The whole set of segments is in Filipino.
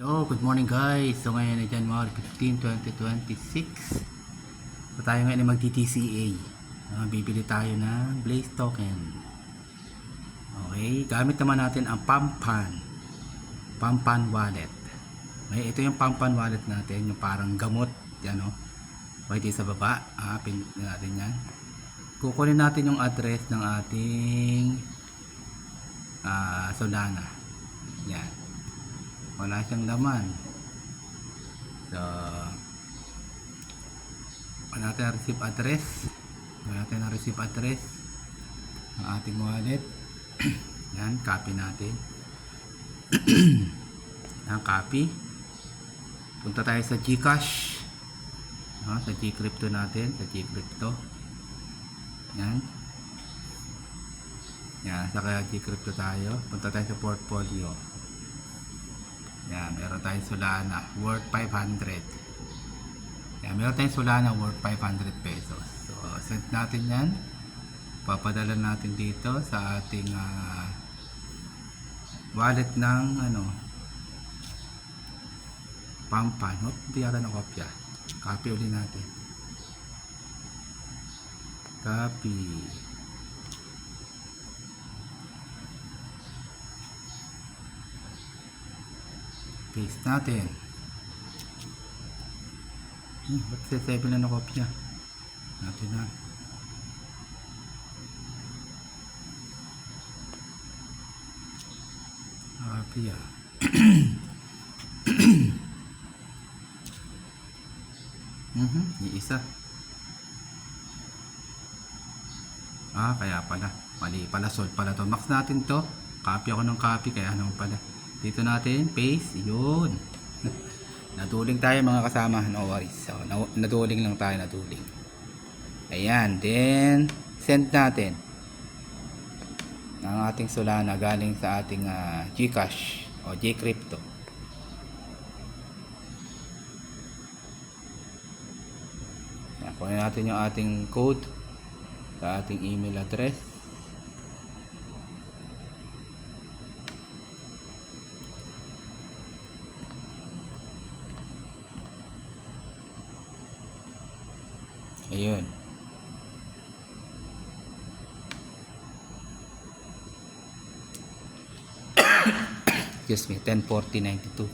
Hello, good morning guys. So ngayon ay January 15, 2026. So tayo ngayon ay mag-TTCA. Bibili tayo ng Blaze token. Okay, gamit naman natin ang Pampan wallet. Okay, ito yung Pampan wallet natin, yung parang gamot, yan o. Pwede sa baba, pinutin natin yan. Kukunin natin yung address ng ating Solana. Yan. Wala siyang laman. So wala natin ang receive address. Wala natin ang receive address ng ating wallet. Yan, copy natin. Yan, copy. Punta tayo sa Gcash. Sa Gcrypto natin, sa Gcrypto. Yan. Yan, sa Gcrypto tayo. Punta tayo sa portfolio. Yan, meron tayong Solana worth 500. Yan, meron tayong Solana worth 500 pesos. So, send natin yan. Papadala natin dito sa ating wallet ng Pampan. Hindi yata nakopya. Copy ulit natin. Copy. Paste natin. Ba't sa 7 na nakopya? Natin na. Copy yung isa. Kaya pala. Mali pala. Solve pala to. Max natin to. Copy ako ng copy. Kaya ano pala. Dito natin, paste, yun. Naduling tayo mga kasama, no worries. So, naduling lang tayo, naduling. Ayan, then send natin ang ating Solana galing sa ating Gcash o Gcrypto. Kunin natin yung ating code sa ating email address. Ayun. Excuse me, 104092.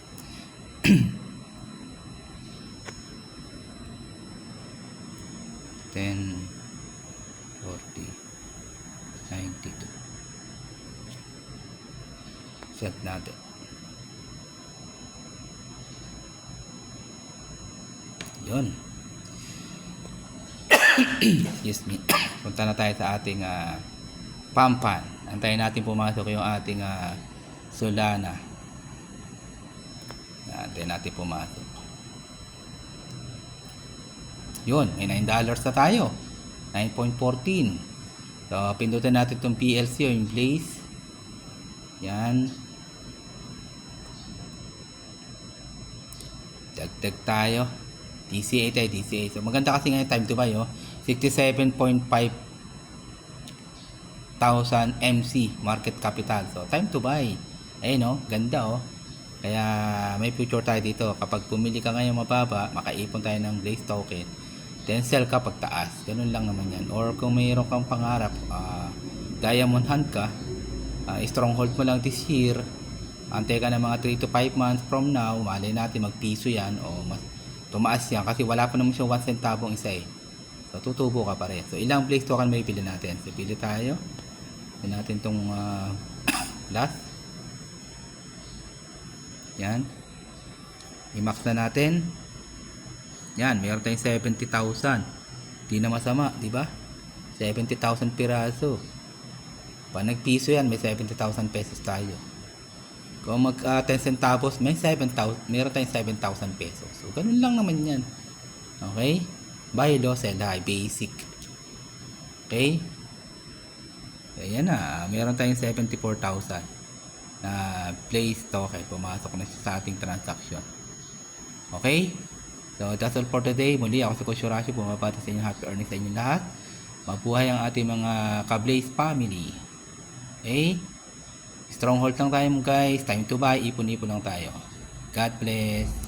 Set natin. Yun. Excuse me. Punta na tayo sa ating Pampan. Antayin natin pumasok yung ating Solana. Antayin natin pumasok. Yun, may $9 na tayo. 9.14. So, pindutin natin itong PLC o yung Blaze. Yan. Dagdag tayo. DCA tayo, DCA. So, maganda kasi ngayon time to buy, 67.5 thousand MC market capital. So, time to buy. Ayun, ganda, Kaya, may future tayo dito. Kapag pumili ka ngayon mababa, makaipon tayo ng Blaze token. Then, sell ka pag taas. Ganun lang naman yan. Or, kung mayroon kang pangarap, diamond hunt ka, stronghold mo lang this year, antay ka ng mga 3 to 5 months from now, malay natin magpiso yan o mas tumaas yan kasi wala pa naman siya 1 centavong isa so tutubo ka pa rin. So ilang Blaze token may pili natin? So pili tayo, pili natin itong plus yan, i-max na natin yan, mayroon tayong 70,000, di na masama, di ba? 70,000 piraso. Pag nagpiso yan, may 70,000 pesos tayo. Kung mag 10 centavos, may 7,000, meron tayong 7,000 pesos. So, ganun lang naman yan. Okay? Buy low, sell high. Basic. Okay? Ayan na. Meron tayong 74,000 na Blaze token. Pumasok na siya sa ating transaction. Okay? So, that's all for today. Muli, ako si Coach Horacio. Bumabati sa inyong happy earnings sa inyong lahat. Mabuhay ang ating mga ka-Blaze family. Okay? Stronghold lang tayo guys. Time to buy. Ipon-ipon lang tayo. God bless.